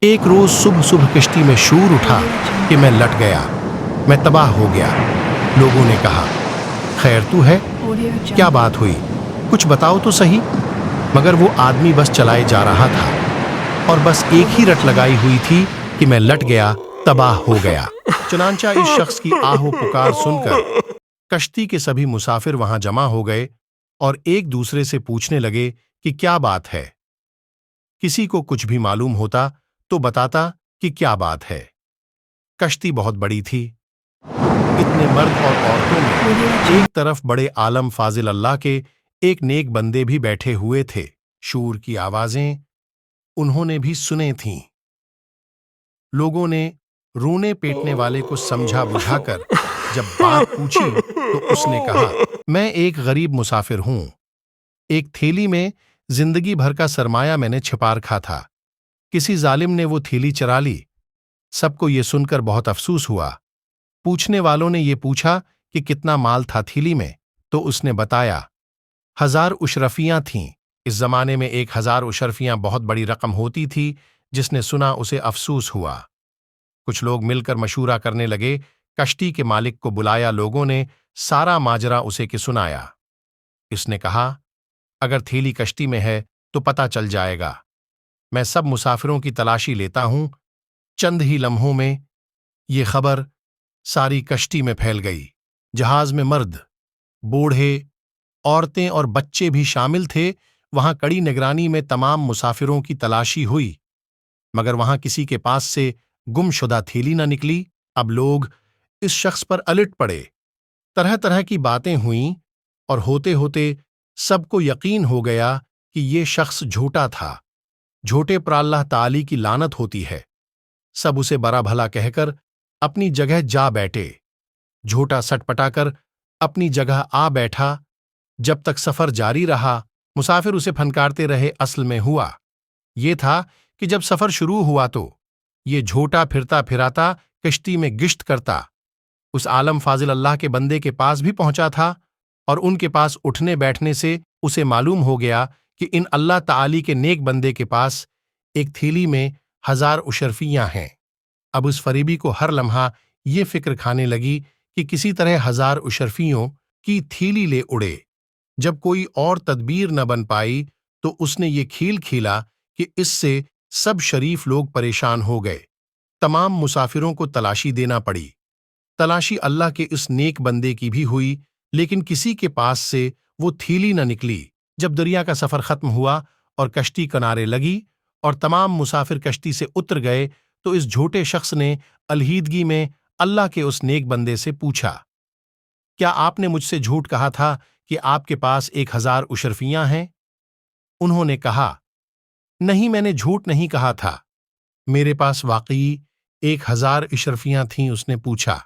एक रोज सुबह सुबह कश्ती में शोर उठा कि मैं लट गया, मैं तबाह हो गया। लोगों ने कहा, खैर तू है, क्या बात हुई, कुछ बताओ तो सही। मगर वो आदमी बस चलाए जा रहा था और बस एक ही रट लगाई हुई थी कि मैं लट गया, तबाह हो गया। चुनांचा इस शख्स की आहो पुकार सुनकर कश्ती के सभी मुसाफिर वहां जमा हो गए और एक दूसरे से पूछने लगे कि क्या बात है। किसी को कुछ भी मालूम होता तो बताता कि क्या बात है। कश्ती बहुत बड़ी थी, इतने मर्द और औरतों में एक तरफ बड़े आलम फाजिल अल्लाह के एक नेक बंदे भी बैठे हुए थे। शूर की आवाजें उन्होंने भी सुने थीं। लोगों ने रोने पेटने वाले को समझा बुझाकर जब बात पूछी तो उसने कहा, मैं एक गरीब मुसाफिर हूं, एक थैली में जिंदगी भर का सरमाया मैंने छिपा रखा था, किसी जालिम ने वो थैली चरा ली। सबको ये सुनकर बहुत अफसोस हुआ। पूछने वालों ने ये पूछा कि कितना माल था थैली में, तो उसने बताया 1000 उशरफियां थीं। इस जमाने में 1000 उशरफियां बहुत बड़ी रकम होती थी। जिसने सुना उसे अफसोस हुआ। कुछ लोग मिलकर मशूरा करने लगे। कश्ती के मालिक को बुलाया, लोगों ने सारा माजरा उसे के सुनाया। इसने कहा, अगर थैली कश्ती में है तो पता चल जाएगा। मैं सब मुसाफिरों की तलाशी लेता हूं। चंद ही लम्हों में ये खबर सारी कश्ती में फैल गई। जहाज में मर्द, बूढ़े, औरतें और बच्चे भी शामिल थे। वहां कड़ी निगरानी में तमाम मुसाफिरों की तलाशी हुई, मगर वहां किसी के पास से गुमशुदा थैली न निकली। अब लोग इस शख्स पर अलट पड़े। तरह तरह की बातें हुईं और होते होते सबको यकीन हो गया कि ये शख्स झूठा था। झूठे पर अल्लाह ताली की लानत होती है। सब उसे बरा भला कहकर अपनी जगह जा बैठे। झूठा सटपटाकर अपनी जगह आ बैठा। जब तक सफर जारी रहा, मुसाफिर उसे फनकारते रहे। असल में हुआ ये था कि जब सफर शुरू हुआ तो ये झूठा फिरता फिराता कश्ती में गिश्त करता उस आलम फाजिल अल्लाह के बंदे के पास भी पहुंचा था, और उनके पास उठने बैठने से उसे मालूम हो गया कि इन अल्लाह ताली के नेक बंदे के पास एक थैली में 1000 उशरफियां हैं। अब उस फरीबी को हर लम्हा ये फिक्र खाने लगी कि किसी तरह 1000 उशरफियों की थैली ले उड़े। जब कोई और तदबीर न बन पाई तो उसने ये खेल खेला कि इससे सब शरीफ लोग परेशान हो गए। तमाम मुसाफिरों को तलाशी देना पड़ी। तलाशी अल्लाह के इस नेक बंदे की भी हुई, लेकिन किसी के पास से वो थैली न निकली। जब दरिया का सफर खत्म हुआ और कश्ती किनारे लगी और तमाम मुसाफिर कश्ती से उतर गए, तो इस झूठे शख्स ने अलहीदगी में अल्लाह के उस नेक बंदे से पूछा, क्या आपने मुझसे झूठ कहा था कि आपके पास 1000 उशरफियां हैं? उन्होंने कहा, नहीं, मैंने झूठ नहीं कहा था, मेरे पास वाकई 1000 इशरफियां थीं। उसने पूछा,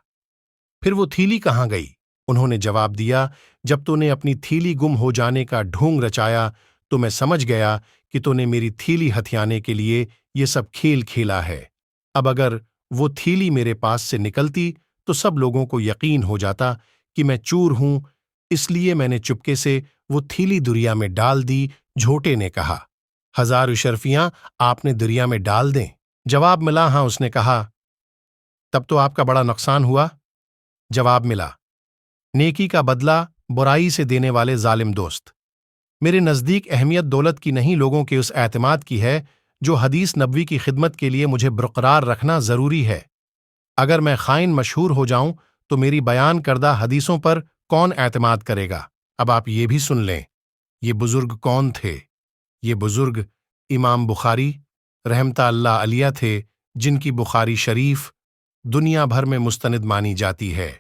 फिर वो थैली कहाँ गई? उन्होंने जवाब दिया, जब तूने अपनी थैली गुम हो जाने का ढोंग रचाया तो मैं समझ गया कि तूने मेरी थैली हथियाने के लिए ये सब खेल खेला है। अब अगर वो थैली मेरे पास से निकलती तो सब लोगों को यकीन हो जाता कि मैं चूर हूं, इसलिए मैंने चुपके से वो थैली दरिया में डाल दी। झूठे ने कहा, 1000 उशरफियां आपने दरिया में डाल दें? जवाब मिला, हाँ। उसने कहा, तब तो आपका बड़ा नुकसान हुआ। जवाब मिला, नेकी का बदला बुराई से देने वाले जालिम दोस्त। मेरे नजदीक अहमियत दौलत की नहीं, लोगों के उस एतमाद की है जो हदीस नबवी की खिदमत के लिए मुझे बरकरार रखना जरूरी है। अगर मैं खाइन मशहूर हो जाऊं तो मेरी बयान करदा हदीसों पर कौन एतमाद करेगा? अब आप ये भी सुन लें, ये बुजुर्ग कौन थे? ये बुजुर्ग इमाम बुखारी रहमता अल्लाह अलैह थे, जिनकी बुखारी शरीफ दुनिया भर में मुस्तनद मानी जाती है।